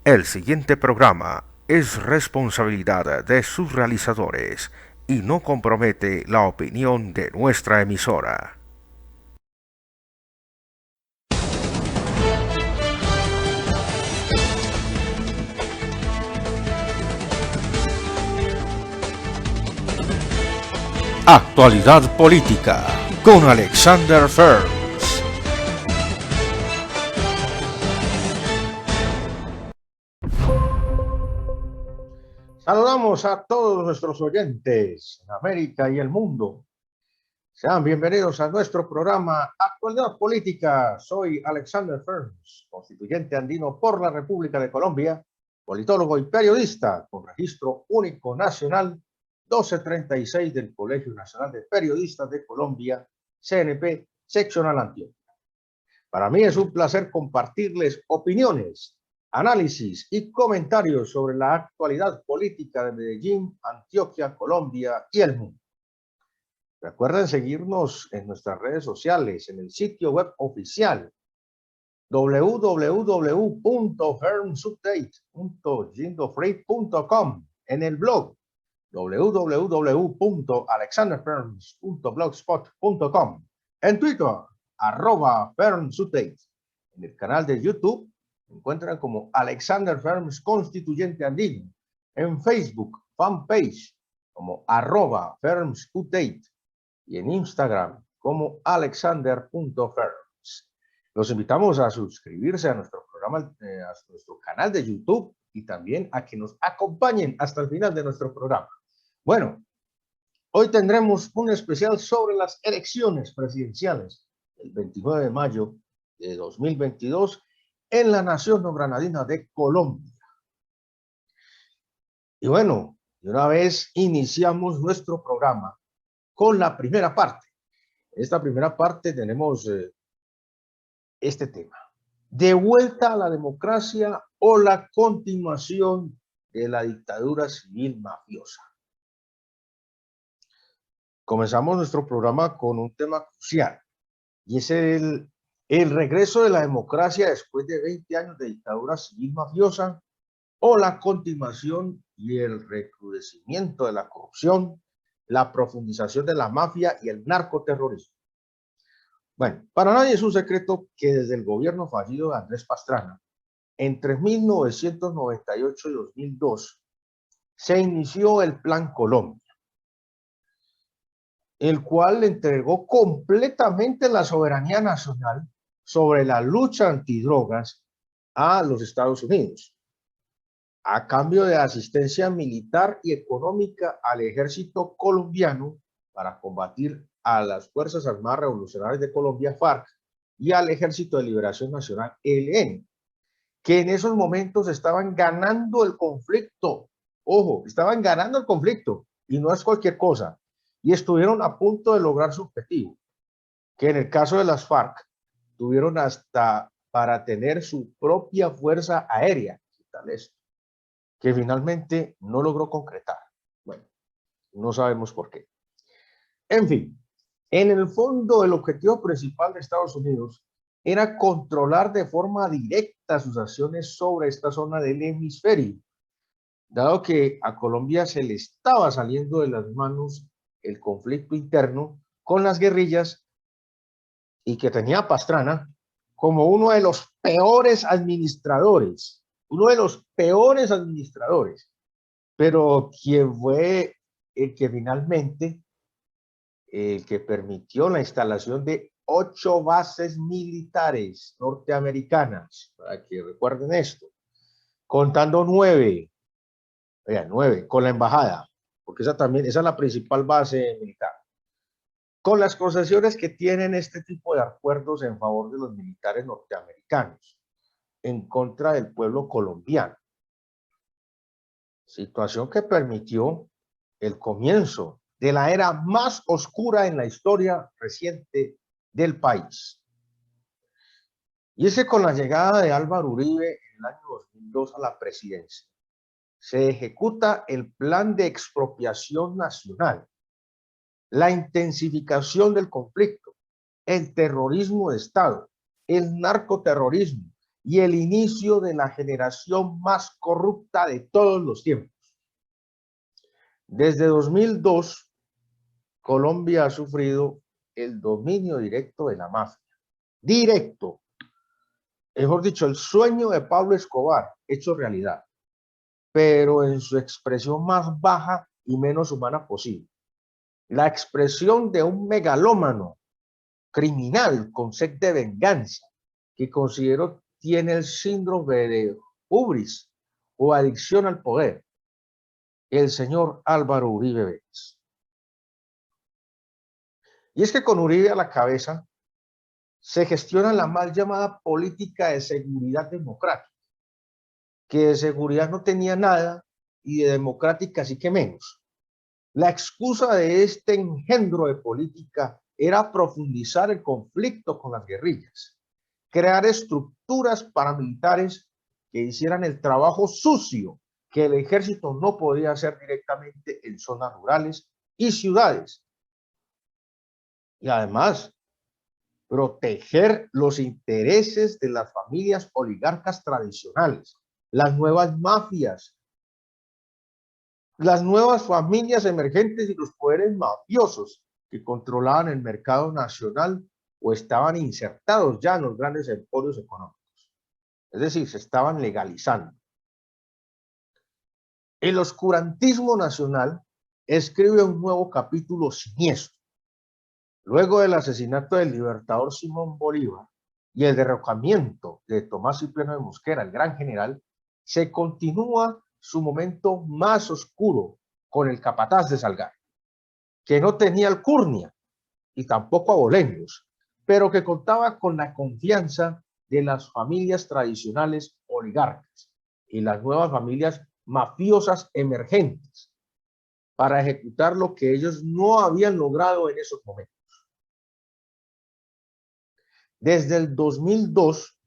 El siguiente programa es responsabilidad de sus realizadores y no compromete la opinión de nuestra emisora. Actualidad política con Alexander Ferns. Saludamos a todos nuestros oyentes en América y el mundo. Sean bienvenidos a nuestro programa Actualidad Política. Soy Alexander Ferns, constituyente andino por la República de Colombia, politólogo y periodista con registro único nacional 1236 del Colegio Nacional de Periodistas de Colombia, CNP, seccional Antioquia. Para mí es un placer compartirles opiniones, análisis y comentarios sobre la actualidad política de Medellín, Antioquia, Colombia y el mundo. Recuerden seguirnos en nuestras redes sociales, en el sitio web oficial www.fernsupdate.jindofree.com, en el blog www.alexanderferns.blogspot.com, en Twitter, @fernsupdate. En el canal de YouTube se encuentran como Alexander Ferns Constituyente Andino. En Facebook, fanpage como @fernsupdate y en Instagram como alexander.ferns. Los invitamos a suscribirse a nuestro programa, a nuestro canal de YouTube y también a que nos acompañen hasta el final de nuestro programa. Bueno, hoy tendremos un especial sobre las elecciones presidenciales el 29 de mayo de 2022 en la nación no granadina de Colombia. Y bueno, de una vez iniciamos nuestro programa con la primera parte. En esta primera parte tenemos este tema: ¿de vuelta a la democracia o la continuación de la dictadura civil mafiosa? Comenzamos nuestro programa con un tema crucial, y es el regreso de la democracia después de 20 años de dictadura civil mafiosa, o la continuación y el recrudecimiento de la corrupción, la profundización de la mafia y el narcoterrorismo. Bueno, para nadie es un secreto que desde el gobierno fallido de Andrés Pastrana, entre 1998 y 2002, se inició el Plan Colombia, el cual le entregó completamente la soberanía nacional sobre la lucha antidrogas a los Estados Unidos, a cambio de asistencia militar y económica al ejército colombiano para combatir a las Fuerzas Armadas Revolucionarias de Colombia, FARC, y al Ejército de Liberación Nacional, ELN, que en esos momentos estaban ganando el conflicto. Ojo, estaban ganando el conflicto y no es cualquier cosa. Y estuvieron a punto de lograr su objetivo, que en el caso de las FARC tuvieron hasta para tener su propia fuerza aérea, tal esto, que finalmente no logró concretar. Bueno, no sabemos por qué. En fin, en el fondo el objetivo principal de Estados Unidos era controlar de forma directa sus acciones sobre esta zona del hemisferio, dado que a Colombia se le estaba saliendo de las manos el conflicto interno con las guerrillas, y que tenía a Pastrana como uno de los peores administradores, pero quien fue el que finalmente, el que permitió la instalación de 8 bases militares norteamericanas, para que recuerden esto, contando 9, oigan, 9 con la embajada, porque esa también, esa es la principal base militar, con las concesiones que tienen este tipo de acuerdos en favor de los militares norteamericanos en contra del pueblo colombiano. Situación que permitió el comienzo de la era más oscura en la historia reciente del país. Y es que con la llegada de Álvaro Uribe en el año 2002 a la presidencia, se ejecuta el plan de expropiación nacional, la intensificación del conflicto, el terrorismo de Estado, el narcoterrorismo, y el inicio de la generación más corrupta de todos los tiempos. Desde 2002, Colombia ha sufrido el dominio directo de la mafia. Directo. Mejor dicho, el sueño de Pablo Escobar hecho realidad, pero en su expresión más baja y menos humana posible. La expresión de un megalómano criminal con sed de venganza, que considero tiene el síndrome de hubris o adicción al poder, el señor Álvaro Uribe Vélez. Y es que con Uribe a la cabeza se gestiona la mal llamada política de seguridad democrática, que de seguridad no tenía nada y de democrática sí que menos. La excusa de este engendro de política era profundizar el conflicto con las guerrillas, crear estructuras paramilitares que hicieran el trabajo sucio que el ejército no podía hacer directamente en zonas rurales y ciudades. Y además, proteger los intereses de las familias oligarcas tradicionales, las nuevas mafias, las nuevas familias emergentes y los poderes mafiosos que controlaban el mercado nacional o estaban insertados ya en los grandes emporios económicos. Es decir, se estaban legalizando. El oscurantismo nacional escribe un nuevo capítulo siniestro. Luego del asesinato del libertador Simón Bolívar y el derrocamiento de Tomás Cipriano de Mosquera, el gran general, se continúa su momento más oscuro con el capataz de Salgar, que no tenía alcurnia y tampoco abolengos, pero que contaba con la confianza de las familias tradicionales oligarcas y las nuevas familias mafiosas emergentes para ejecutar lo que ellos no habían logrado en esos momentos. Desde el 2002,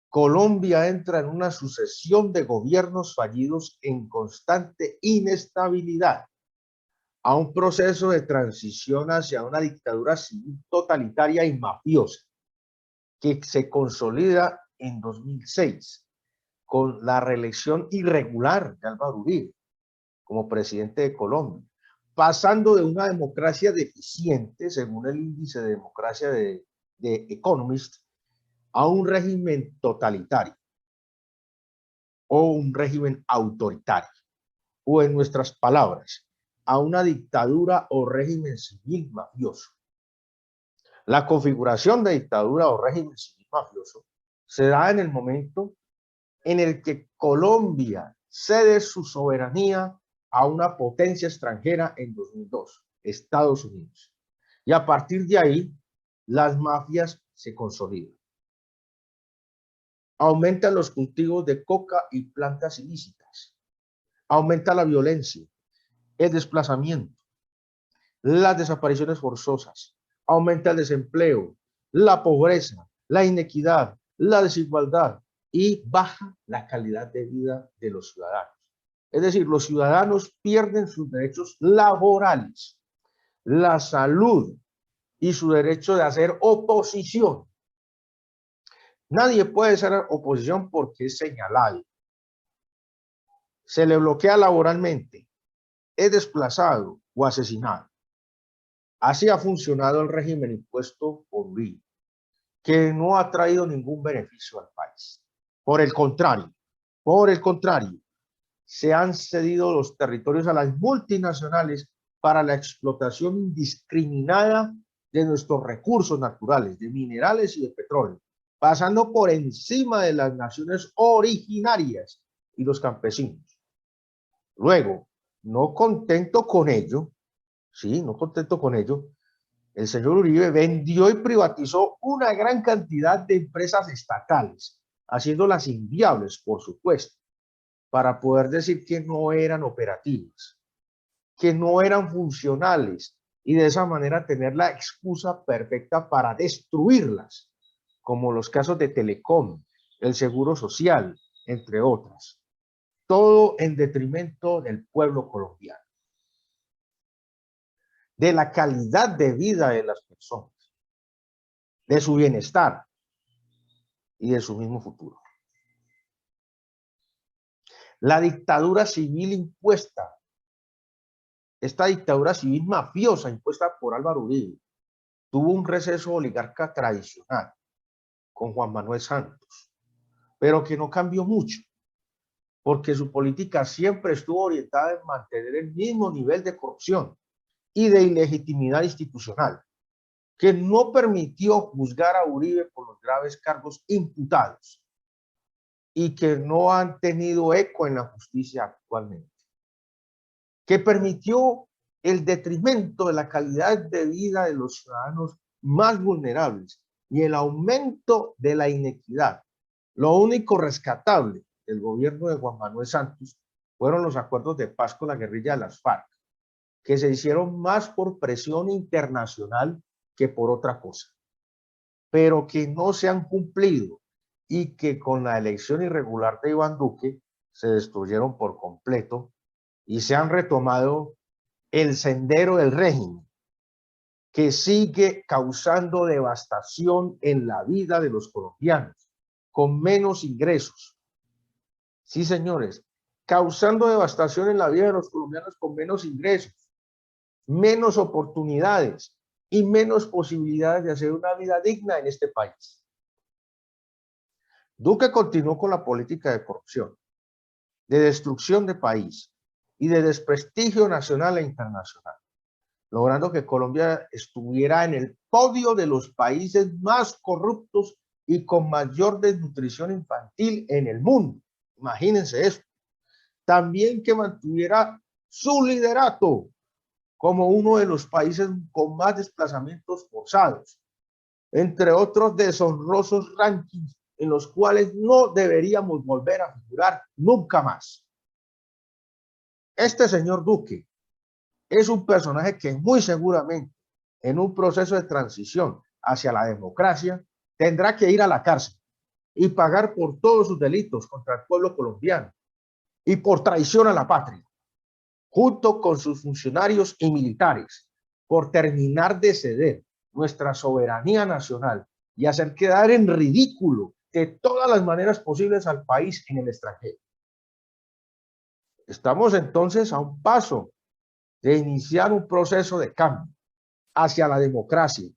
Colombia entra en una sucesión de gobiernos fallidos en constante inestabilidad, a un proceso de transición hacia una dictadura civil totalitaria y mafiosa, que se consolida en 2006 con la reelección irregular de Álvaro Uribe como presidente de Colombia, pasando de una democracia deficiente, según el índice de democracia de Economist, a un régimen totalitario o un régimen autoritario, o en nuestras palabras, a una dictadura o régimen civil mafioso. La configuración de dictadura o régimen civil mafioso se da en el momento en el que Colombia cede su soberanía a una potencia extranjera en 2002, Estados Unidos. Y a partir de ahí, las mafias se consolidan. Aumentan los cultivos de coca y plantas ilícitas. Aumenta la violencia, el desplazamiento, las desapariciones forzosas. Aumenta el desempleo, la pobreza, la inequidad, la desigualdad y baja la calidad de vida de los ciudadanos. Es decir, los ciudadanos pierden sus derechos laborales, la salud y su derecho de hacer oposición. Nadie puede ser oposición porque es señalado. Se le bloquea laboralmente, es desplazado o asesinado. Así ha funcionado el régimen impuesto por Uribe, que no ha traído ningún beneficio al país. Por el contrario, se han cedido los territorios a las multinacionales para la explotación indiscriminada de nuestros recursos naturales, de minerales y de petróleo, pasando por encima de las naciones originarias y los campesinos. Luego, no contento con ello, el señor Uribe vendió y privatizó una gran cantidad de empresas estatales, haciéndolas inviables, por supuesto, para poder decir que no eran operativas, que no eran funcionales, y de esa manera tener la excusa perfecta para destruirlas, como los casos de Telecom, el Seguro Social, entre otras. Todo en detrimento del pueblo colombiano, de la calidad de vida de las personas, de su bienestar y de su mismo futuro. La dictadura civil impuesta, esta dictadura civil mafiosa impuesta por Álvaro Uribe, tuvo un receso oligarca tradicional con Juan Manuel Santos, pero que no cambió mucho, porque su política siempre estuvo orientada en mantener el mismo nivel de corrupción y de ilegitimidad institucional, que no permitió juzgar a Uribe por los graves cargos imputados y que no han tenido eco en la justicia actualmente, que permitió el detrimento de la calidad de vida de los ciudadanos más vulnerables y el aumento de la inequidad. Lo único rescatable del gobierno de Juan Manuel Santos fueron los acuerdos de paz con la guerrilla de las FARC, que se hicieron más por presión internacional que por otra cosa, pero que no se han cumplido y que con la elección irregular de Iván Duque se destruyeron por completo y se han retomado el sendero del régimen, que sigue causando devastación en la vida de los colombianos, con menos ingresos. Sí, señores, causando devastación en la vida de los colombianos con menos ingresos, menos oportunidades y menos posibilidades de hacer una vida digna en este país. Duque continuó con la política de corrupción, de destrucción de país y de desprestigio nacional e internacional, logrando que Colombia estuviera en el podio de los países más corruptos y con mayor desnutrición infantil en el mundo. Imagínense eso. También que mantuviera su liderato como uno de los países con más desplazamientos forzados, entre otros deshonrosos rankings en los cuales no deberíamos volver a figurar nunca más. Este señor Duque es un personaje que muy seguramente en un proceso de transición hacia la democracia tendrá que ir a la cárcel y pagar por todos sus delitos contra el pueblo colombiano y por traición a la patria, junto con sus funcionarios y militares, por terminar de ceder nuestra soberanía nacional y hacer quedar en ridículo de todas las maneras posibles al país en el extranjero. Estamos entonces a un paso de iniciar un proceso de cambio hacia la democracia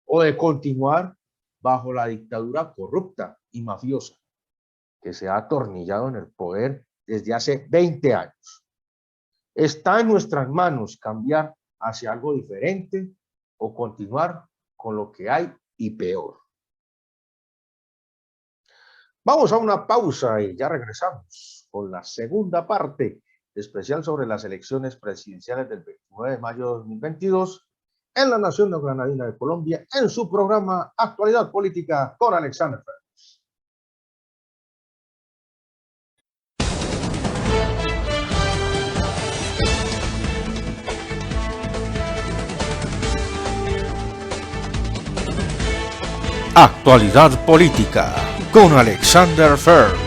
o de continuar bajo la dictadura corrupta y mafiosa que se ha atornillado en el poder desde hace 20 años. Está en nuestras manos cambiar hacia algo diferente o continuar con lo que hay y peor. Vamos a una pausa y ya regresamos con la segunda parte especial sobre las elecciones presidenciales del 29 de mayo de 2022 en la nación neogranadina de Colombia, en su programa Actualidad Política con Alexander Fernández. Actualidad Política con Alexander Fernández.